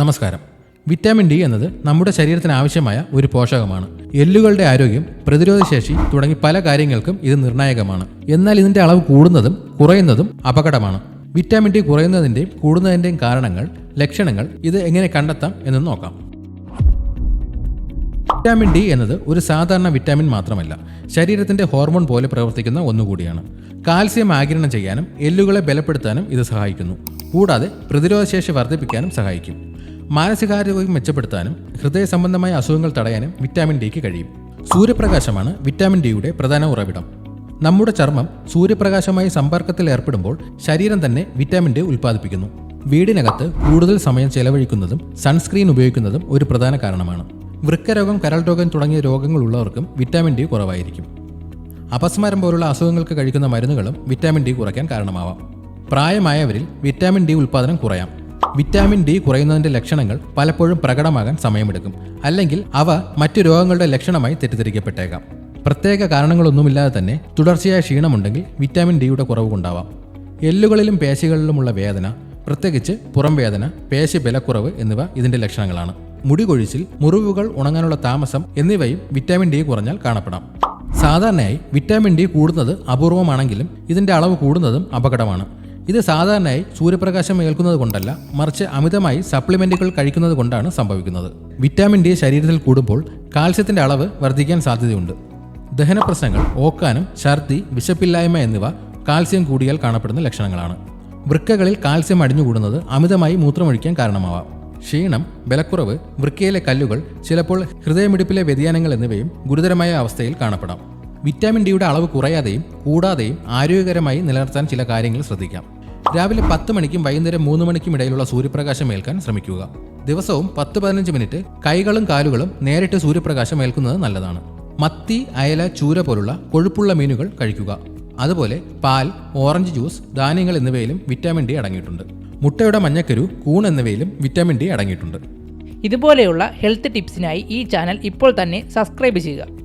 നമസ്കാരം. Vitamin D എന്നത് നമ്മുടെ ശരീരത്തിന് ആവശ്യമായ ഒരു പോഷകമാണ്. എല്ലുകളുടെ ആരോഗ്യം, പ്രതിരോധശേഷി തുടങ്ങി പല കാര്യങ്ങൾക്കും ഇത് നിർണായകമാണ്. എന്നാൽ ഇതിന്റെ അളവ് കൂടുന്നതും കുറയുന്നതും അപകടമാണ്. വിറ്റാമിൻ ഡി കുറയുന്നതിന്റെയും കൂടുന്നതിന്റെയും കാരണങ്ങൾ, ലക്ഷണങ്ങൾ ഇത് എങ്ങനെ കണ്ടെത്താം എന്ന് നോക്കാം. വിറ്റാമിൻ ഡി എന്നത് ഒരു സാധാരണ വിറ്റാമിൻ മാത്രമല്ല, ശരീരത്തിന്റെ ഹോർമോൺ പോലെ പ്രവർത്തിക്കുന്ന ഒന്നുകൂടിയാണ്. കാൽസ്യം ആഗിരണം ചെയ്യാനും എല്ലുകളെ ബലപ്പെടുത്താനും ഇത് സഹായിക്കുന്നു. കൂടാതെ പ്രതിരോധശേഷി വർദ്ധിപ്പിക്കാനും സഹായിക്കും. മാനസികാരോഗ്യം മെച്ചപ്പെടുത്താനും ഹൃദയ സംബന്ധമായ അസുഖങ്ങൾ തടയാനും വിറ്റാമിൻ ഡിക്ക് കഴിയും. സൂര്യപ്രകാശമാണ് വിറ്റാമിൻ ഡിയുടെ പ്രധാന ഉറവിടം. നമ്മുടെ ചർമ്മം സൂര്യപ്രകാശമായി സമ്പർക്കത്തിൽ ഏർപ്പെടുമ്പോൾ ശരീരം തന്നെ വിറ്റാമിൻ ഡി ഉൽപ്പാദിപ്പിക്കുന്നു. വീടിനകത്ത് കൂടുതൽ സമയം ചെലവഴിക്കുന്നതും സൺസ്ക്രീൻ ഉപയോഗിക്കുന്നതും ഒരു പ്രധാന കാരണമാണ്. വൃക്കരോഗം, കരൾ രോഗം തുടങ്ങിയ രോഗങ്ങളുള്ളവർക്കും വിറ്റാമിൻ ഡി കുറവായിരിക്കും. അപസ്മാരം പോലുള്ള അസുഖങ്ങൾക്ക് കഴിക്കുന്ന മരുന്നുകളും വിറ്റാമിൻ ഡി കുറയ്ക്കാൻ കാരണമാവാം. പ്രായമായവരിൽ വിറ്റാമിൻ ഡി ഉൽപ്പാദനം കുറയാം. വിറ്റാമിൻ ഡി കുറയുന്നതിന്റെ ലക്ഷണങ്ങൾ പലപ്പോഴും പ്രകടമാകാൻ സമയമെടുക്കും, അല്ലെങ്കിൽ അവ മറ്റു രോഗങ്ങളുടെ ലക്ഷണമായി തെറ്റിദ്ധരിക്കപ്പെട്ടേക്കാം. പ്രത്യേക കാരണങ്ങളൊന്നുമില്ലാതെ തന്നെ തുടർച്ചയായ ക്ഷീണമുണ്ടെങ്കിൽ വിറ്റാമിൻ ഡിയുടെ കുറവ് കൊണ്ടാവാം. എല്ലുകളിലും പേശികളിലുമുള്ള വേദന, പ്രത്യേകിച്ച് പുറം വേദന, പേശി ബലക്കുറവ് എന്നിവ ഇതിന്റെ ലക്ഷണങ്ങളാണ്. മുടി കൊഴിച്ചിൽ, മുറിവുകൾ ഉണങ്ങാനുള്ള താമസം എന്നിവയും വിറ്റാമിൻ ഡി കുറഞ്ഞാൽ കാണപ്പെടാം. സാധാരണയായി വിറ്റാമിൻ ഡി കൂടുന്നത് അപൂർവമാണെങ്കിലും ഇതിന്റെ അളവ് കൂടുന്നതും അപകടമാണ്. ഇത് സാധാരണയായി സൂര്യപ്രകാശം ഏൽക്കുന്നത് കൊണ്ടല്ല, മറിച്ച് അമിതമായി സപ്ലിമെന്റുകൾ കഴിക്കുന്നത് കൊണ്ടാണ് സംഭവിക്കുന്നത്. വിറ്റാമിൻ ഡി ശരീരത്തിൽ കൂടുമ്പോൾ കാൽസ്യത്തിന്റെ അളവ് വർദ്ധിക്കാൻ സാധ്യതയുണ്ട്. ദഹന പ്രശ്നങ്ങൾ, ഓക്കാനം, ഛർദി, വിശപ്പില്ലായ്മ എന്നിവ കാൽസ്യം കൂടിയാൽ കാണപ്പെടുന്ന ലക്ഷണങ്ങളാണ്. വൃക്കകളിൽ കാൽസ്യം അടിഞ്ഞുകൂടുന്നത് അമിതമായി മൂത്രമൊഴിക്കാൻ കാരണമാവാം. ക്ഷീണം, ബലക്കുറവ്, വൃക്കയിലെ കല്ലുകൾ, ചിലപ്പോൾ ഹൃദയമിടിപ്പിലെ വ്യതിയാനങ്ങൾ എന്നിവയും ഗുരുതരമായ അവസ്ഥയിൽ കാണപ്പെടാം. വിറ്റാമിൻ ഡിയുടെ അളവ് കുറയാതെയും കൂടാതെയും ആരോഗ്യകരമായി നിലനിർത്താൻ ചില കാര്യങ്ങൾ ശ്രദ്ധിക്കാം. രാവിലെ 10 മണിക്കും വൈകുന്നേരം 3 മണിക്കും ഇടയിലുള്ള സൂര്യപ്രകാശം ഏൽക്കാൻ ശ്രമിക്കുക. ദിവസവും 10-15 മിനിറ്റ് കൈകളും കാലുകളും നേരിട്ട് സൂര്യപ്രകാശം ഏൽക്കുന്നത് നല്ലതാണ്. മത്തി, അയല, ചൂര പോലുള്ള കൊഴുപ്പുള്ള മീനുകൾ കഴിക്കുക. അതുപോലെ പാൽ, ഓറഞ്ച് ജ്യൂസ്, ധാന്യങ്ങൾ എന്നിവയിലും വിറ്റാമിൻ ഡി അടങ്ങിയിട്ടുണ്ട്. മുട്ടയുടെ മഞ്ഞക്കരു, കൂൺ എന്നിവയിലും വിറ്റാമിൻ ഡി അടങ്ങിയിട്ടുണ്ട്. ഇതുപോലെയുള്ള ഹെൽത്ത് ടിപ്സിനായി ഈ ചാനൽ ഇപ്പോൾ തന്നെ സബ്സ്ക്രൈബ് ചെയ്യുക.